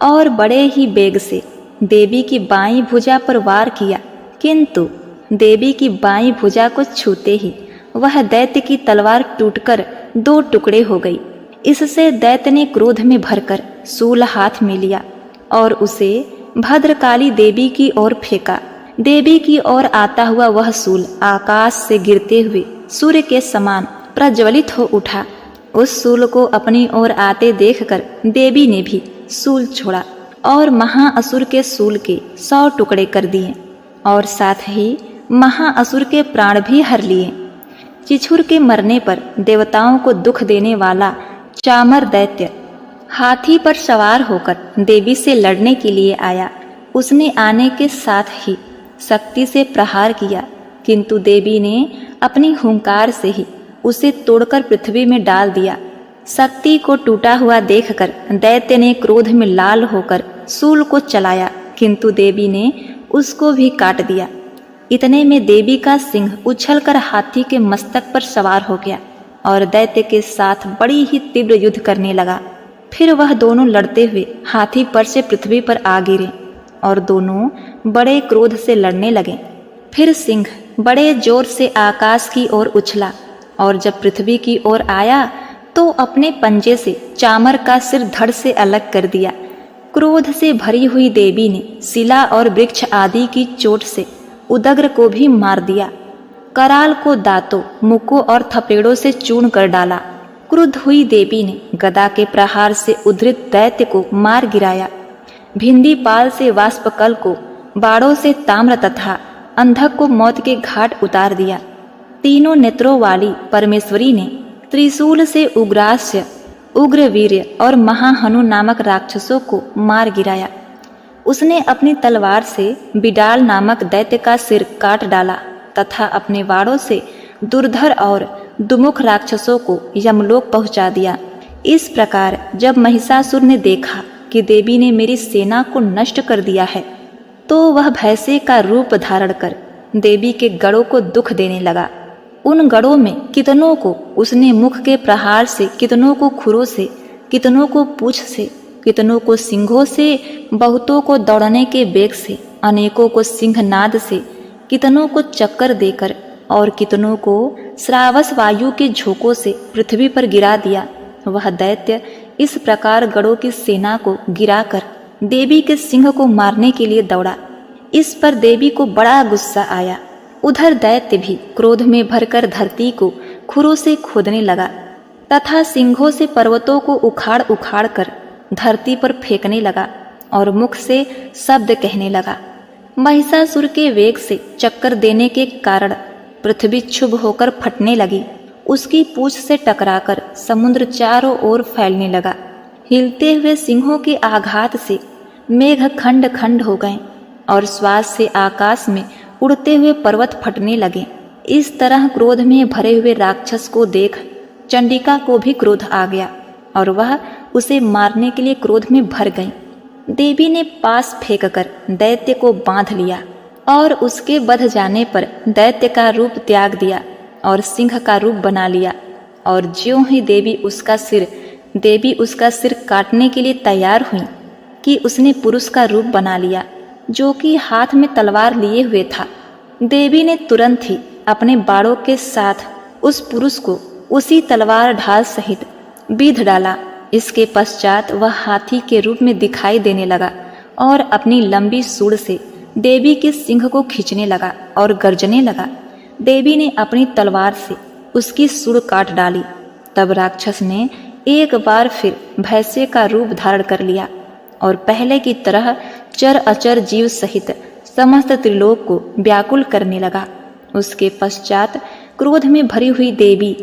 और बड़े ही वेग से देवी की बाईं भुजा पर वार किया, किंतु देवी की बाईं भुजा को छूते ही वह दैत्य की तलवार टूटकर 2 टुकड़े हो गई। इससे दैत्य ने क्रोध में भरकर शूल हाथ में लिया और उसे भद्रकाली देवी की ओर फेंका। देवी की ओर आता हुआ वह शूल आकाश से गिरते हुए सूर्य के समान प्रज्वलित हो उठा। उस शूल को अपनी ओर आते देखकर देवी ने भी शूल छोड़ा और महाअसुर के शूल के 100 टुकड़े कर दिए और साथ ही महाअसुर के प्राण भी हर लिए। चिछुर के मरने पर देवताओं को दुख देने वाला चामर दैत्य हाथी पर सवार होकर देवी से लड़ने के लिए आया। उसने आने के साथ ही शक्ति से प्रहार किया, किंतु देवी ने अपनी हुंकार से ही उसे तोड़कर पृथ्वी में डाल दिया। शक्ति को टूटा हुआ देखकर दैत्य ने क्रोध में लाल होकर शूल को चलाया, किंतु देवी ने उसको भी काट दिया। इतने में देवी का सिंह उछलकर हाथी के मस्तक पर सवार हो गया और दैत्य के साथ बड़ी ही तीव्र युद्ध करने लगा। फिर वह दोनों लड़ते हुए हाथी पर से पृथ्वी पर आ गिरे और दोनों बड़े क्रोध से लड़ने लगे। फिर सिंह बड़े जोर से आकाश की ओर उछला और जब पृथ्वी की ओर आया तो अपने पंजे से चामर का सिर धड़ से अलग कर दिया। क्रोध से भरी हुई देवी ने शिला और वृक्ष आदि की चोट से उदग्र को भी मार दिया। कराल को दांतों, मुक्कों और थपेड़ों से चूर्ण कर डाला। क्रुद्ध हुई देवी ने गदा के प्रहार से उद्धृत दैत्य को मार गिराया। भिंदी पाल से वाष्पकल को, बाड़ों से ताम्र तथा अंधक को मौत के घाट उतार दिया। तीनों नेत्रों वाली परमेश्वरी ने त्रिशूल से उग्रास्य, उग्रवीर्य और महाहनु नामक राक्षसों को मार गिराया। उसने अपनी तलवार से बिडाल नामक दैत्य का सिर काट डाला तथा अपने वाड़ों से दुर्धर और दुमुख राक्षसों को यमलोक पहुंचा दिया। इस प्रकार जब महिषासुर ने देखा कि देवी ने मेरी सेना को नष्ट कर दिया है, तो वह भय से का रूप धारण कर देवी के गढ़ों को दुख देने लगा। उन गढ़ों में कितनों को उसने मुख के प्रहार से, कितनों को खुरों से, कितनों को पूंछ से, कितनों को सिंघों से, बहुतों को दौड़ने के बेग से, अनेकों को सिंहनाद से, कितनों को चक्कर देकर और कितनों को श्रावस वायु के झोंकों से पृथ्वी पर गिरा दिया। वह दैत्य इस प्रकार गढ़ों की सेना को गिराकर देवी के सिंह को मारने के लिए दौड़ा। इस पर देवी को बड़ा गुस्सा आया। उधर दैत्य भी क्रोध में भरकर धरती को खुरों से खोदने लगा तथा सिंहों से पर्वतों को उखाड़ उखाड़ कर धरती पर फेंकने लगा और मुख से शब्द कहने लगा। महिषासुर के वेग से चक्कर देने के कारण पृथ्वी क्षुभ होकर फटने लगी। उसकी पूंछ से टकराकर समुद्र चारों ओर फैलने लगा। हिलते हुए सिंहों के आघात से मेघ खंड खंड हो गए और श्वास से आकाश में उड़ते हुए पर्वत फटने लगे। इस तरह क्रोध में भरे हुए राक्षस को देख चंडिका को भी क्रोध आ गया और वह उसे मारने के लिए क्रोध में भर गई। देवी ने पास फेंककर दैत्य को बांध लिया और उसके बध जाने पर दैत्य का रूप त्याग दिया और सिंह का रूप बना लिया। और ज्यों ही देवी उसका सिर काटने के लिए तैयार हुई कि उसने पुरुष का रूप बना लिया, जो कि हाथ में तलवार लिए हुए था। देवी ने तुरंत ही अपने बाड़ों के साथ उस पुरुष को उसी तलवार ढाल सहित बीध डाला। इसके पश्चात वह हाथी के रूप में दिखाई देने लगा और अपनी लंबी सूंड से देवी के सिंह को खींचने लगा और गर्जने लगा। देवी ने अपनी तलवार से उसकी सूंड काट डाली। तब राक्षस ने एक बार फिर भैंसे का रूप धारण कर लिया और पहले की तरह चर अचर जीव सहित समस्त त्रिलोक को व्याकुल करने लगा। उसके पश्चात क्रोध में भरी हुई देवी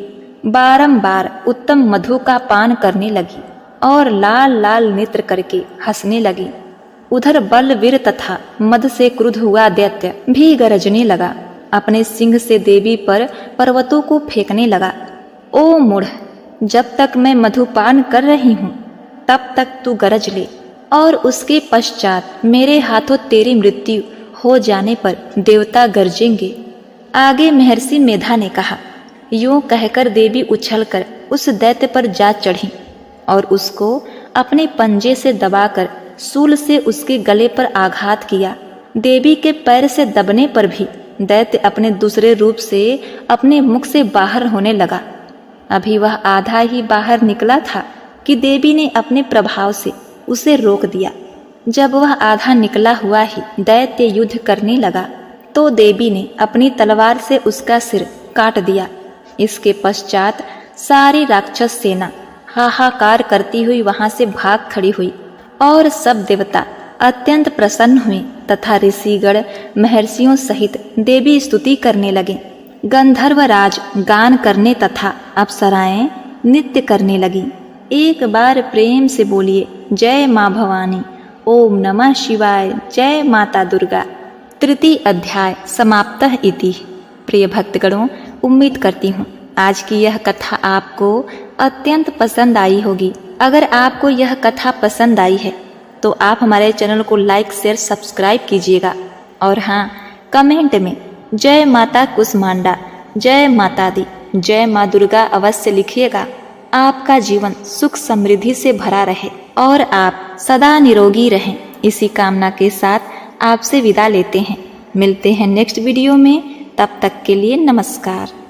बारंबार उत्तम मधु का पान करने लगी और लाल लाल नेत्र करके हंसने लगी। उधर बलवीर तथा मद से क्रुद्ध हुआ दैत्य भी गरजने लगा। अपने सिंह से देवी पर पर्वतों को फेंकने लगा। ओ मूढ़, जब तक मैं मधुपान कर रही हूँ तब तक तू गरज ले और उसके पश्चात मेरे हाथों तेरी मृत्यु हो जाने पर देवता गरजेंगे। आगे महर्षि मेधा ने कहा। यूं कहकर देवी उछलकर उस दैत्य पर जा चढ़ी और उसको अपने पंजे से दबाकर शूल से उसके गले पर आघात किया। देवी के पैर से दबने पर भी दैत्य अपने दूसरे रूप से अपने मुख से बाहर होने लगा। अभी वह आधा ही बाहर निकला था कि देवी ने अपने प्रभाव से उसे रोक दिया। जब वह आधा निकला हुआ ही दैत्य युद्ध करने लगा तो देवी ने अपनी तलवार से उसका सिर काट दिया। इसके पश्चात सारी राक्षस सेना हाहाकार करती हुई वहां से भाग खड़ी हुई और सब देवता अत्यंत प्रसन्न हुए तथा ऋषिगण महर्षियों सहित देवी स्तुति करने लगे। गंधर्वराज गान करने तथा अप्सराएं नृत्य करने लगी। एक बार प्रेम से बोलिए जय माँ भवानी, ओम नमः शिवाय, जय माता दुर्गा। तृतीय अध्याय समाप्तः इति। प्रिय भक्तगणों, उम्मीद करती हूँ आज की यह कथा आपको अत्यंत पसंद आई होगी। अगर आपको यह कथा पसंद आई है तो आप हमारे चैनल को लाइक शेयर सब्सक्राइब कीजिएगा। और हाँ, कमेंट में जय माता कुसमांडा, जय माता दी, जय माँ दुर्गा अवश्य लिखिएगा। आपका जीवन सुख समृद्धि से भरा रहे और आप सदा निरोगी रहें, इसी कामना के साथ आपसे विदा लेते हैं। मिलते हैं नेक्स्ट वीडियो में, तब तक के लिए नमस्कार।